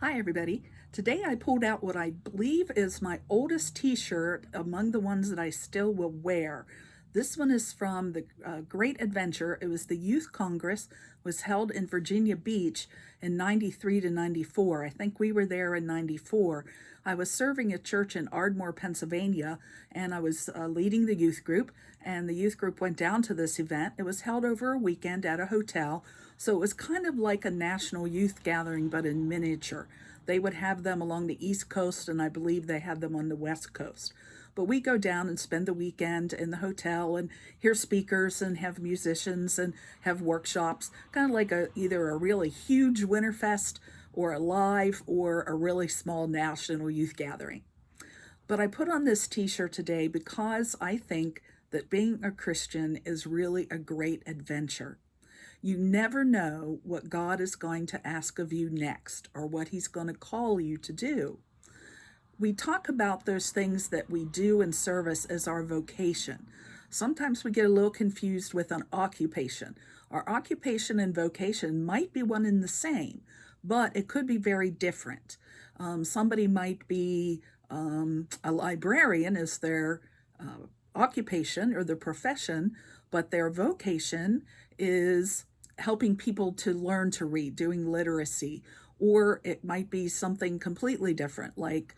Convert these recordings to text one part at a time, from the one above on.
Hi everybody. Today I pulled out what I believe is my oldest t-shirt among the ones that I still will wear. This one is from the Great Adventure. It was the Youth Congress, was held in Virginia Beach in 93 to 94. I think we were there in 94. I was serving a church in Ardmore, Pennsylvania, and I was leading the youth group, and the youth group went down to this event. It was held over a weekend at a hotel, so it was kind of like a national youth gathering, but in miniature. They would have them along the East Coast, and I believe they had them on the West Coast. But we go down and spend the weekend in the hotel and hear speakers and have musicians and have workshops, kind of like either a really huge Winterfest or a live or a really small national youth gathering. But I put on this t-shirt today because I think that being a Christian is really a great adventure. You never know what God is going to ask of you next or what he's going to call you to do. We talk about those things that we do in service as our vocation. Sometimes we get a little confused with an occupation. Our occupation and vocation might be one and the same, but it could be very different. Somebody might be a librarian as their occupation or their profession, but their vocation is helping people to learn to read, doing literacy, or it might be something completely different, like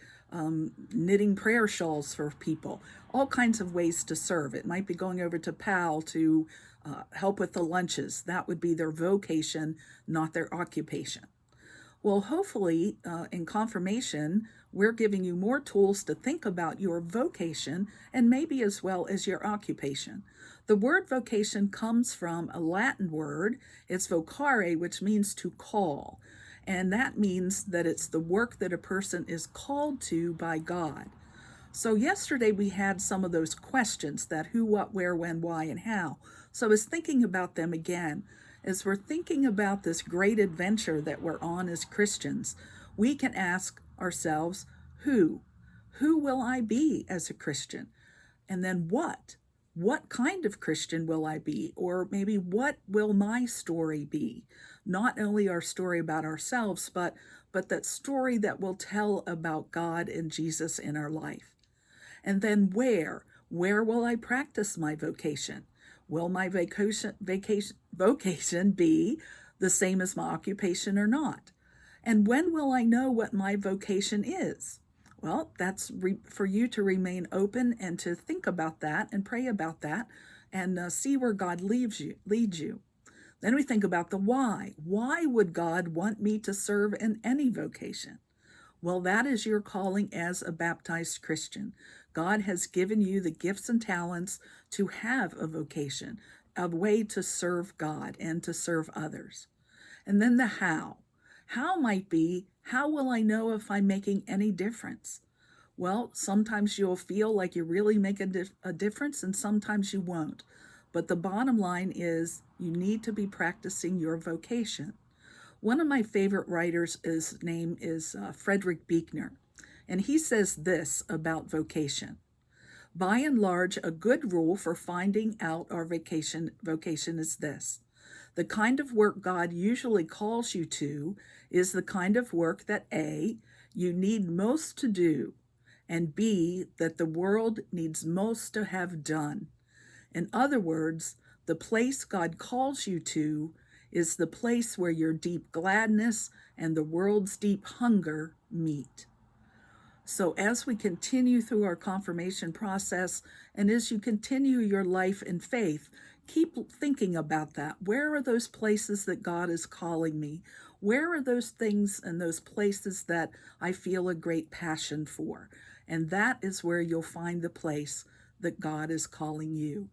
knitting prayer shawls for people, all kinds of ways to serve. It might be going over to PAL to help with the lunches. That would be their vocation, not their occupation. Well, hopefully, in confirmation, we're giving you more tools to think about your vocation and maybe as well as your occupation. The word vocation comes from a Latin word. It's vocare, which means to call. And that means that it's the work that a person is called to by God. So yesterday we had some of those questions, that who, what, where, when, why, and how. So I was thinking about them again. As we're thinking about this great adventure that we're on as Christians, we can ask ourselves, who? Who will I be as a Christian? And then what? What kind of Christian will I be? Or maybe what will my story be? Not only our story about ourselves, but that story that will tell about God and Jesus in our life. And then where? Where will I practice my vocation? Will my vocation be the same as my occupation or not? And when will I know what my vocation is? Well, that's for you to remain open and to think about that and pray about that and see where God leads you. Then we think about the why. Why would God want me to serve in any vocation? Well, that is your calling as a baptized Christian. God has given you the gifts and talents to have a vocation, a way to serve God and to serve others. And then the how. How might be, how will I know if I'm making any difference? Well, sometimes you'll feel like you really make a difference and sometimes you won't. But the bottom line is you need to be practicing your vocation. One of my favorite writers, his name is Frederick Buechner, and he says this about vocation. By and large, a good rule for finding out our vocation is this. The kind of work God usually calls you to is the kind of work that A, you need most to do, and B, that the world needs most to have done. In other words, the place God calls you to is the place where your deep gladness and the world's deep hunger meet. So as we continue through our confirmation process, and as you continue your life in faith, keep thinking about that. Where are those places that God is calling me? Where are those things and those places that I feel a great passion for? And that is where you'll find the place that God is calling you.